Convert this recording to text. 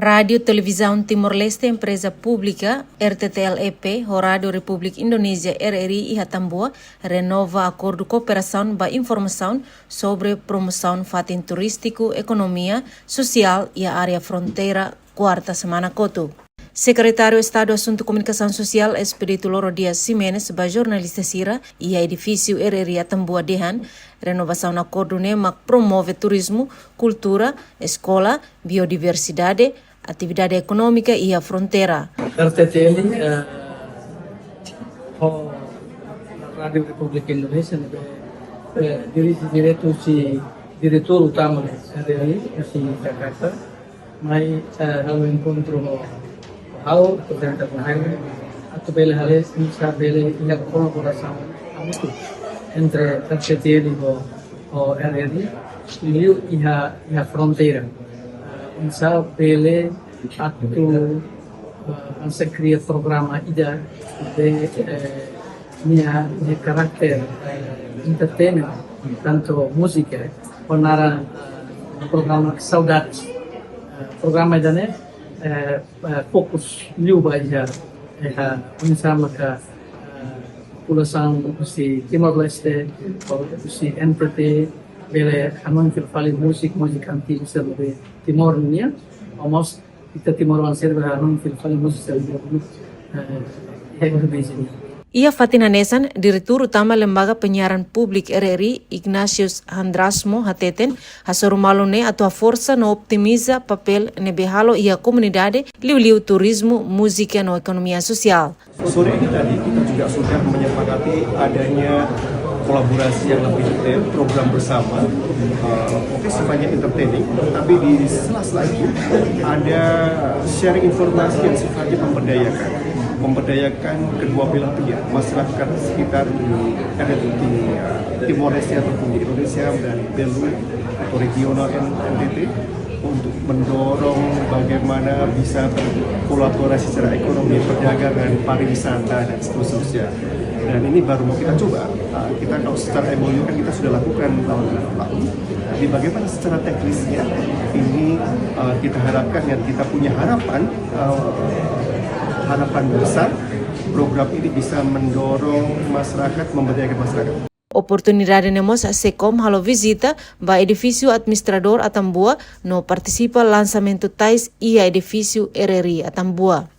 Radio Televisão Timor-Leste, empresa pública RTTLEP, Radio Republik Indonesia RRI e Hatambua, renova acordo cooperação para informação sobre promoção fatin turístico, economia, social e a área fronteira, quarta semana Koto. Secretário de Estado Assunto Comunicação Social Espírito Loro Dias Simenes, ba jornalista Sira e a edifício RRI Hatambua Dehan, renovação acordo NEMAC promove turismo, cultura, escola, biodiversidade, atividade econômica e a fronteira. RTTL Radio Republik Indonesia diretor utama RRI di Jakarta, mai hal encontro hal presenter mahal atau bela hal bisa bela ia kolaborasi entre RTTL e RRI liu ia fronteira. Bisa bela atau se cria programa ida de minha carácter entertainment, tanto música, onara programa saudades, programa dane fokus liu baja bersama ke população si Timor-Leste, si NTT, bele hanon filfali musik anti serbe Timor-Nia, almost kita Timor-Leste serbe hanon filfali musik serbe Ia Fatina Nesan, Direktur Utama Lembaga Penyiaran Publik RRI, Ignatius Handrasmo Hateten, hasorumalone atau a força no optimiza papel nebehalo ia comunidade, liu-liu turismo, música no ekonomia sosial. Sore ini tadi kita juga sudah menyepakati adanya kolaborasi yang lebih detail, program bersama, mungkin sifatnya entertaining, tapi di sela-sela itu ada sharing informasi yang sifatnya memberdayakan kedua belah pihak, masyarakat sekitar ada di Timor-Leste ataupun di Indonesia dan Belu atau regional NTT untuk mendorong bagaimana bisa berkolaborasi secara ekonomi, perdagangan, pariwisata dan seterusnya. Dan ini baru mau kita coba. Kita kalau secara MOU kan kita sudah lakukan tahun lalu. Tapi bagaimana secara teknisnya ini kita harapkan dan kita punya harapan besar program ini bisa mendorong masyarakat, memberdayakan masyarakat. Oportunidade nemos SECOM halo visita ba edifício administrador Hatambua no participa lançamento tais e a edifício RRI Hatambua.